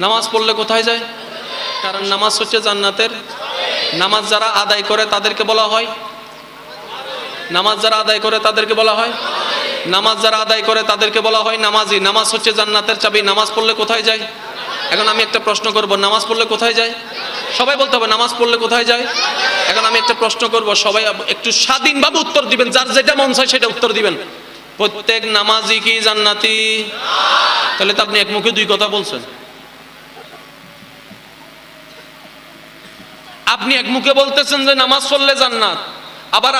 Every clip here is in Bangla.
নামাজ পড়লে কোথায় যায়? কারণ নামাজ হচ্ছে জান্নাতের। নামাজ যারা আদায় করে তাদেরকে বলা হয়, নামাজ যারা আদায় করে তাদেরকে বলা হয়, নামাজ যারা আদায় করে তাদেরকে বলা হয় নামাজি। নামাজ হচ্ছে জান্নাতের চাবি। নামাজ পড়লে কোথায় যায়? এখন আমি একটা প্রশ্ন করব, নামাজ পড়লে কোথায় যায়? সবাই বলতে হবে নামাজ পড়লে কোথায় যায়। এখন আমি একটা প্রশ্ন করব, সবাই একটু স্বাধীনভাবে উত্তর দিবেন, যার যেটা মন চায় সেটা উত্তর দিবেন। প্রত্যেক নামাজি কি জান্নাতি? তাহলে তো আপনি এক মুখে দুই কথা বলছেন। আপনি এক মুখে বলতেছেন যে নামাজ পড়লে জান্নাত, আবার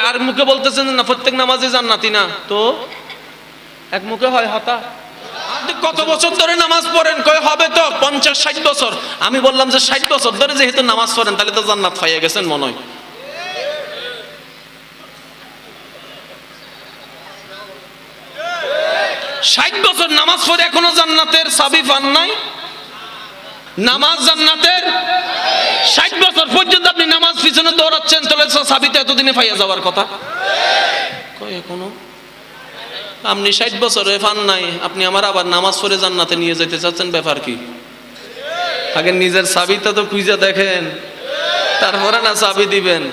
আর মুখে বলতেছেন না প্রত্যেক নামাজি জান্নাতি না। তো এক মুখে হয় হতা। আপনি কত বছর ধরে নামাজ পড়েন? কয় হবে তো 50-60 বছর। আমি বললাম যে 60 বছর ধরে যেহেতু নামাজ পড়েন তাহলে তো জান্নাত পাইয়া গেছেন মনে হয়। ষাট বছর নামাজ পড়ে এখনো জান্নাতের চাবি পান নাই? নামাজ জান্নাতের। 60 বছর পর্যন্ত আপনি নামাজ পিছনে দৌড়াচ্ছেন, তাহলে চাবি তো এতদিনে পাইয়া যাওয়ার কথা। কয় এখনো আপনি 60 বছরে পান নাই, আপনি আমার আবার নামাজ পড়ে জান্নাতে নিয়ে যেতে চাচ্ছেন, ব্যাপার কি? আগে নিজের চাবিটা তো খুঁজে দেখেন, তারপরে না চাবি দিবেন।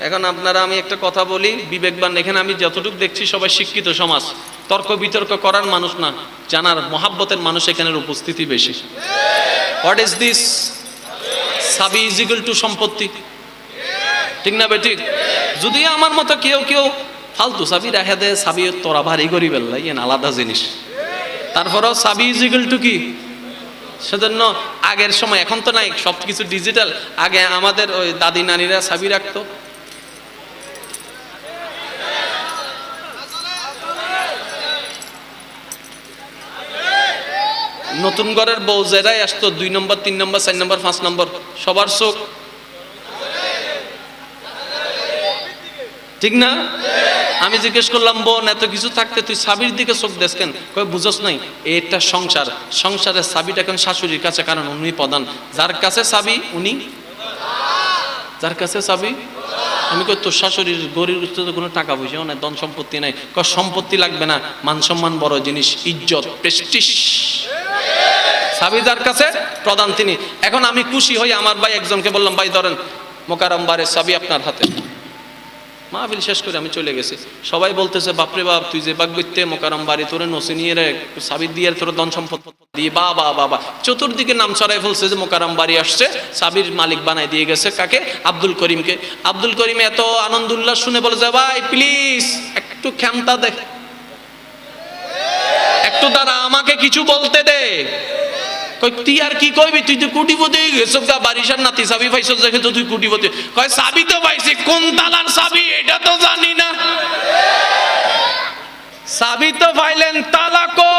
এখন আপনারা, আমি একটা কথা বলি, বিবেকবান এখানে আমি যতটুকু দেখছি সবাই শিক্ষিত সমাজ, তর্ক বিতর্ক করার মানুষ না, জানার মহাব্বতের মানুষ এখানের উপস্থিতি বেশি। What is this? চাবি ইজ ইকুয়াল টু সম্পত্তি, ঠিক না বেঠিক? যদি আমার মতো কেউ কেউ ফালতু চাবি রেখে দেয়, চাবি তোরা ভারী করি বেল্লা, ইয়ে আলাদা জিনিস। তারপরেও চাবি ইজ ইকুয়াল টু কি? সেজন্য আগের সময়, এখন তো নাই, সব কিছু ডিজিটাল। আগে আমাদের ওই দাদি নানিরা চাবি রাখতো। নতুন ঘরের বউ যারাই আসতো 2 নম্বর 3 নম্বর 4 নম্বর 5 নম্বর, সবার চোখ ঠিক না? আমি জিজ্ঞেস করলাম, বোন এত কিছু থাকতে তুই চাবির দিকে চোখ দেশ কেন? কই বুঝছ নাই, এটা সংসার, সংসারের চাবিটা এখন শাশুড়ির কাছে, কারণ উনি প্রধান। যার কাছে চাবি উনি, যার কাছে চাবি। আমি কই তোর শাশুড়ির গরিব তো কোনো টাকা পয়সাও নাই, ধন সম্পত্তি নাই। কই সম্পত্তি লাগবে না, মান সম্মান বড় জিনিস, ইজ্জত প্রেস্টিজ। চাবি যার কাছে প্রধান তিনি। এখন আমি খুশি হই, আমার ভাই একজনকে বললাম, ভাই ধরেন মোকাররম বাড়ির চাবি আপনার হাতে। মাহফিল শেষ করে আমি চলে গেছি, সবাই বলতেছে বাপরে বাপ, তুই যে বাগবিতে মোকাররম বাড়ি, তোরে নসি নিয়ে রে চাবি দিয়ে তোর ধন সম্পদ দিয়ে বাবা বাবা। চতুর্দিকে নাম ছড়াই ফেলছে যে মোকাররম বাড়ি আসছে, চাবির মালিক বানাই দিয়ে গেছে কাকে? আব্দুল করিমকে। আব্দুল করিম এত আনন্দ উল্লাস শুনে বলে যে, ভাই প্লিজ একটু ক্ষমতা দে, একটু দাঁড়া, আমাকে কিছু বলতে দে। তুই আর কি কইবি, তুই তো কোটিপতি গেছ, বারিশার নাতি চাবি পাইছ যেহেতু তুই কোটিপতি। কয় চাবি তো পাইছি, কোন তালার চাবি এটা তো জানি না। চাবি তো পাইলেন, তালা কো?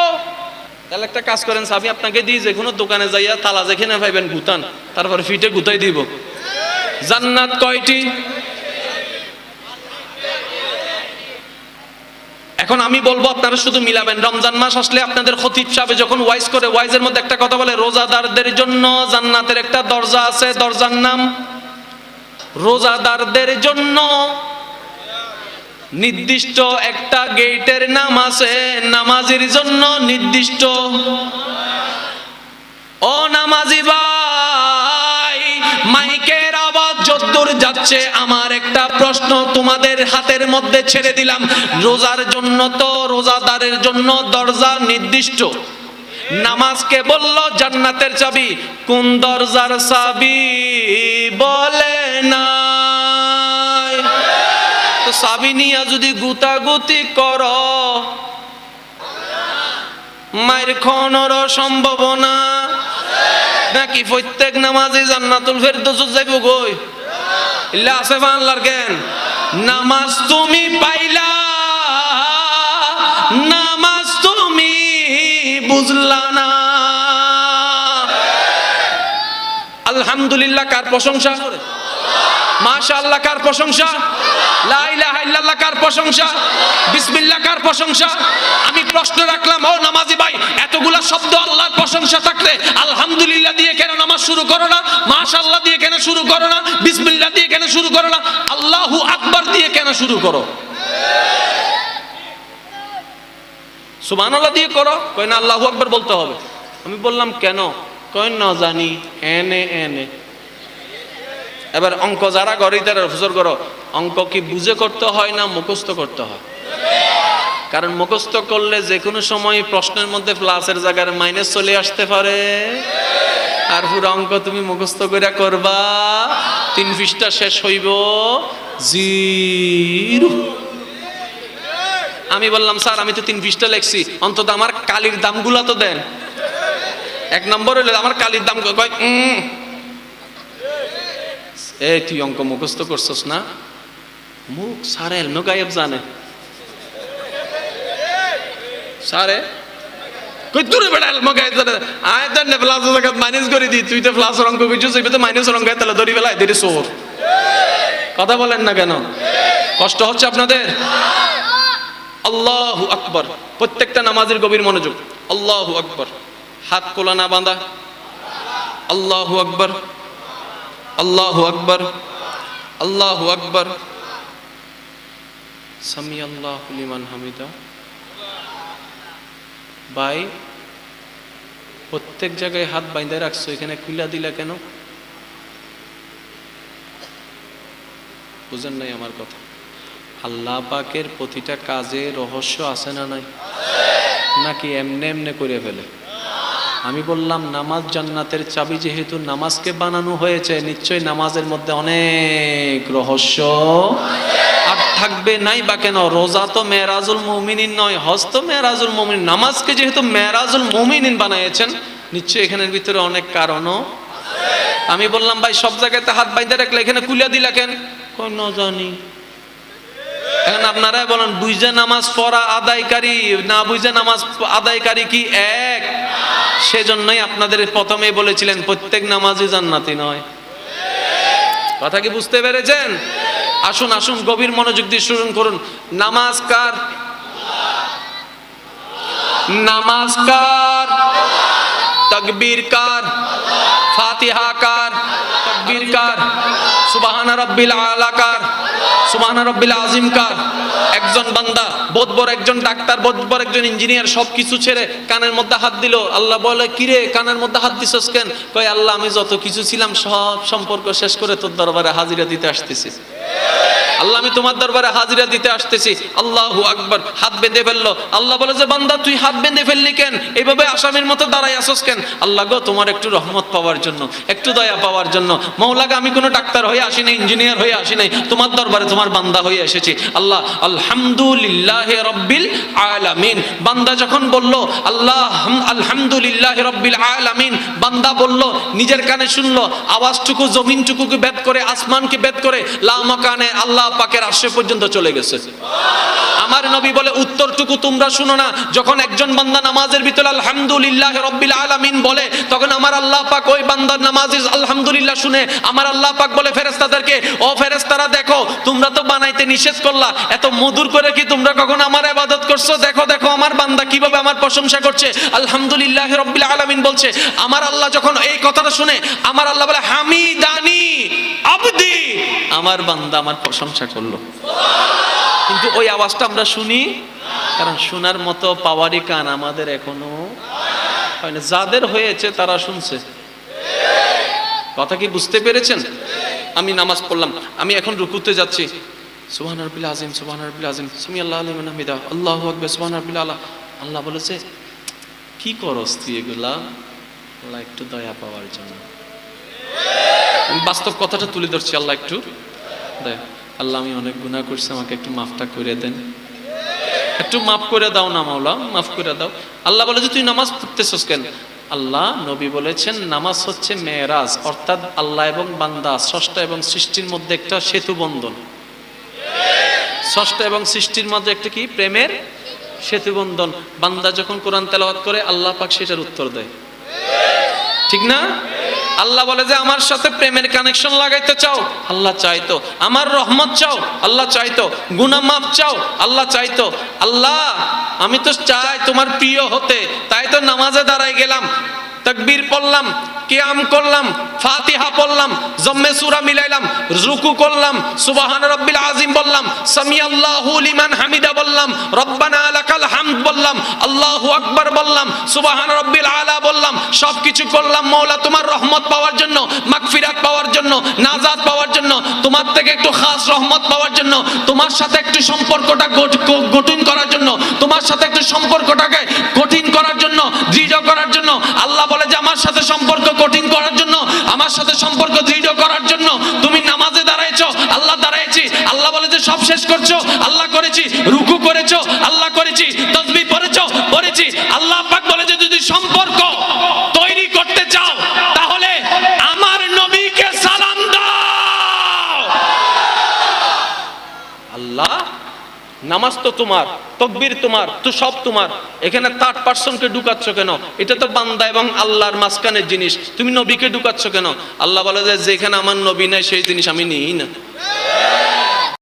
তাহলে একটা কাজ করেন, চাবি আপনাকে দিই, যে কোনো দোকানে যাইয়া তালা যেখানে পাইবেন গুতান, তারপরে ফিটে গুতাই দিব। জান্নাত কয়টি? এখন আমি বলবো আপনারা শুধু মিলাবেন। রমজান মাস আসলে আপনাদের খতিব সাহেব যখন ওয়াইজ করে, ওয়াইজের মধ্যে একটা কথা বলে, রোজাদারদের জন্য জান্নাতের একটা দরজা আছে, দরজার নাম রোজাদারদের জন্য নির্দিষ্ট একটা গেটের নাম আছে, নামাজের জন্য নির্দিষ্ট। ও নামাজি ভাই, মাইকের আওয়াজ যতদূর যাচ্ছে, আমার একটা প্রশ্ন তোমাদের হাতের মধ্যে ছেড়ে দিলাম। রোজার জন্য তো রোজাদারের জন্য দরজা নির্দিষ্ট, নামাজকে বলল জান্নাতের চাবি, কোন দরজার চাবি বলে না? তো চাবি নিয়ে যদি গুতাগুতি করো, মায়ের খাওয়ানোর সম্ভাবনা নাকি প্রত্যেক নামাজে জান্নাতুল ফেরদৌস যাইব গই? ইল্লা আছে বাংলার জ্ঞান। নামাজ তুমি পাইলা, নামাজ তুমি বুঝলা না। আলহামদুলিল্লাহ কার প্রশংসা? মাশাআল্লাহ কার প্রশংসা? লা ইলাহা ইল্লাল্লাহ কার প্রশংসা? বিসমিল্লাহ কার প্রশংসা? আমি প্রশ্ন রাখলাম, ও নামাজি ভাই, এতগুলা শব্দ আল্লাহর প্রশংসা থাকলে আলহামদুলিল্লাহ দিয়ে কেন নামাজ শুরু করো না? মাশাআল্লাহ দিয়ে কেন শুরু করো না? বিসমিল্লাহ দিয়ে কেন শুরু করো না? আল্লাহু আকবার দিয়ে কেন শুরু করো? সুবহানাল্লাহ দিয়ে করো। কয় না, আল্লাহু আকবার বলতে হবে। আমি বললাম কেন? কই ন জানি এনে এনে। এবার অঙ্ক যারা করে তারা হুজুর করো, অঙ্ক কি বুঝে করতে হয় না মুখস্থ করতে হয়? কারণ মুখস্থ করলে যে কোনো সময় প্রশ্নের মধ্যে প্লাসের জায়গায় মাইনাস চলে আসতে পারে। আর পুরো অঙ্ক তুমি মুখস্থ করে করবা, 3 পৃষ্ঠা শেষ হইব জিরো। আমি বললাম স্যার আমি তো 3 পৃষ্ঠা লিখছি, অন্তত আমার কালির দামগুলা তো দেন। 1 নম্বর হইলে আমার কালির দাম কয় এই তুই অঙ্ক মুখস্থ করছস না? মুখ সারে এলমে গায়েব জানে সারে কই দূরে বেড়া এলমে গায়েব জানে। আয় দেন না প্লাস জায়গা মাইনাস করে দি, তুই তো প্লাসের অঙ্ক কইছস, এই তো মাইনাসের অঙ্ক তাহলে ধরি বেলা এদের সোর। কথা বলেন না কেন? কষ্ট হচ্ছে আপনাদের? আল্লাহু আকবার। প্রত্যেকটা নামাজের গভীর মনোযোগ। আল্লাহু আকবার। হাত কোলা না বাঁধা। আল্লাহু আকবার, আল্লাহু আকবার, আল্লাহু আকবার। সামি আল্লাহু লিমান হামিদা। ভাই প্রত্যেক জায়গায় হাত বাইন্ধে রাখছো, এখানে খুলা দিলা কেন? বুঝেন নাই আমার কথা? আল্লাহ পাকের প্রতিটা কাজে রহস্য আছে না নাই? নাকি এমনে এমনে করে ফেলে? আমি বললাম নামাজ জান্নাতের চাবি, যেহেতু নামাজকে বানানো হয়েছে নিশ্চয়ই নামাজের মধ্যে অনেক রহস্য আর থাকবে, নাই বা কেন? রোজা তো মেরাজুল মুমিনিন নয়, হজ তো মেরাজুল মুমিনিন। নামাজকে যেহেতু মেরাজুল মুমিনিন বানাইছেন নিশ্চয়ই এখানের ভিতরে অনেক কারণও। আমি বললাম ভাই সব জায়গাতে হাত বাইন্ধে রাখলে এখানে কুলিয়া দিলা কেন? কোন জানি। এখন আপনারা বলেন বুঝে নামাজ পড়া আদায়কারী না বুঝে নামাজ আদায়কারী কি এক? সেজন্যই আপনাদের প্রথমে বলেছিলেন প্রত্যেক নামাজই জান্নাতি নয়। কথা কি বুঝতে পেরেছেন? আসুন আসুন গভীর মনোযোগ দিয়ে শুরু করুন। নামাজ কার? নামাজ কার? তাকবীর কার? ফাতিহা কার? তাকবীর কার? সুবহানা রাব্বিল আলা কার? সুবহানা রাব্বিল আযীম কার? একজন বান্দা বদবর একজন ডাক্তার, বদবর একজন ইঞ্জিনিয়ার সবকিছু ছেড়ে কানের মধ্যে হাত দিল। আল্লাহ বলে কিরে কানের মধ্যে হাত দিছস কেন? কয় আল্লাহ আমি যত কিছু ছিলাম সব সম্পর্ক শেষ করে তোর দরবারে হাজিরা দিতে আসতেছি। আল্লাহ আমি তোমার দরবারে হাজিরা দিতে আসতেছি। আল্লাহু আকবার। হাত বেঁধে ফেললো। আল্লাহ বলে যে বান্দা তুই হাত বেঁধে ফেললি কেন? এইভাবে আসামির মতো দাঁড়াই আসস কেন? আল্লাহ গো তোমার একটু রহমত পাওয়ার জন্য, একটু দয়া পাওয়ার জন্য। মওলাকে আমি কোনো ডাক্তার হয়ে আসি নাই, ইঞ্জিনিয়ার হয়ে আসি নাই, তোমার দরবারে তোমার বান্দা হয়ে এসেছি। আল্লাহ আলহামদুলিল্লাহি রাব্বিল আলামিন। বান্দা যখন বলল আল্লাহ আলহামদুলিল্লাহি রাব্বিল আলামিন, বান্দা বলল, নিজের কানে শুনলো, আওয়াজটুকু জমিনটুকুকে ভেদ করে, আসমানকে ভেদ করে লা মাকানে আল্লাহ পাকের আরশে পর্যন্ত চলে গেছে। আমার নবী বলে উত্তরটুকু তোমরা শুনো না। যখন একজন বান্দা নামাজের ভিতরে আলহামদুলিল্লাহি রাব্বিল আলামিন বলে তখন আমার আল্লাহ পাক ওই বান্দার নামাজে আলহামদুলিল্লাহ শুনে আমার আল্লাহ পাক বলে ফেরেশতাদেরকে, ও ফেরেশতারা দেখো তোমরা তো বানাইতে নিষেধ করলা, এত মধুর করে কি তোমরা কখনো আমার ইবাদত করছো? দেখো দেখো আমার বান্দা কিভাবে আমার প্রশংসা করছে, আলহামদুলিল্লাহি রাব্বিল আলামিন বলছে। আমার আল্লাহ যখন এই কথাটা শুনে আমার আল্লাহ বলে হামিদানি আবদি, আমার বান্দা আমার প্রশংসা করলো। কিন্তু ওই আওয়াজটা আমরা শুনি, কারণ শোনার মতো পাওয়ারই কান আমাদের এখনো হয় না। যাদের হয়েছে তারা শুনছে। কথা কি বুঝতে পেরেছেন? আমি নামাজ পড়লাম, আমি এখন রুকুতে যাচ্ছি, সুবহান রাব্বিল আযীম, সুবহান রাব্বিল আযীম, সামি আল্লাহু লিমান হামিদা, আল্লাহু আকবার, সুবহান রাব্বিল আলা। আল্লাহ বলেছে কি করস তুই এগুলা? আল্লাহ একটু দয়া পাওয়ার জন্য। আমি বাস্তব কথাটা তুলে ধরছি। আল্লাহ একটু দয়া। আল্লাহ আমি অনেক গুনাহ করছি, আমাকে একটু মাফটা করে দেন, একটু মাফ করে দাও না মাওলা, মাফ করে দাও। আল্লাহ বলে যে তুই নামাজ পড়তেছস কেন? আল্লাহ নবী বলেছেন নামাজ হচ্ছে মেরাজ, অর্থাৎ আল্লাহ এবং বান্দা, স্রষ্টা এবং সৃষ্টির মধ্যে একটা সেতু বন্ধন। স্রষ্টা এবং সৃষ্টির মধ্যে একটা কি? প্রেমের সেতু বন্ধন। বান্দা যখন কোরআন তেলাওয়াত করে আল্লাহ পাক সেটার উত্তর দেয়, ঠিক না? আল্লাহ বলে যে আমার সাথে প্রেমের কানেকশন লাগাইতে চাও, আল্লাহ চাইতো। আমার রহমত চাও, আল্লাহ চাইতো। গুনাহ মাফ চাও, আল্লাহ চাইতো। আল্লাহ আমি তো চাই তোমার প্রিয় হতে, তাই তো নামাজে দাঁড়াই গেলাম। তাকবীর পড়লাম, কিয়াম করলাম, ফাতিহা পড়লাম, জম্মে সূরা মিলাইলাম, রুকু করলাম, সুবহান রাব্বিল আযীম বললাম, সামি আল্লাহু লিমান হামিদা বললাম, রব্বানা লাকাল হামদ বললাম, আল্লাহু আকবার বললাম, সুবহান রাব্বিল আলা বললাম, সবকিছু করলাম মাওলা তোমার রহমত পাওয়ার জন্য, মাগফিরাত পাওয়ার জন্য, নাজাত পাওয়ার জন্য, তোমার থেকে একটু খাস রহমত পাওয়ার জন্য, তোমার সাথে একটু সম্পর্কটা গঠন করার জন্য, তোমার সাথে একটু সম্পর্কটাকে কঠিন করার জন্য, দৃঢ় করার জন্য। আল্লাহ বলে যে আমার সাথে সম্পর্ক কঠিন করার জন্য, আমার সাথে সম্পর্ক দৃঢ় করার জন্য তুমি নামাজে দাঁড়াইছো, আল্লাহ দাঁড়াইছি। আল্লাহ বলে যে সব শেষ করছো, আল্লাহ করেছি। রুকু করেছো, আল্লাহ করেছি। তাসবিহ পড়েছো, পড়েছি। আল্লাহ পাক বলে যে যদি সম্পর্ক তৈরি করতে চাও তাহলে আমার নবীকে সালাম দাও। আল্লাহ, নামাজ তো তোমার, তাকবীর তোমার, তো সব তোমার, এখানে থার্ড পারসনকে ঢুকাচ্ছ কেন? এটা তো বান্দা এবং আল্লাহর মাঝখানের জিনিস, তুমি নবীকে ঢুকাচ্ছ কেন? আল্লাহ বলে যে যেখানে আমার নবী নাই সেই জিনিস আমি নিই না।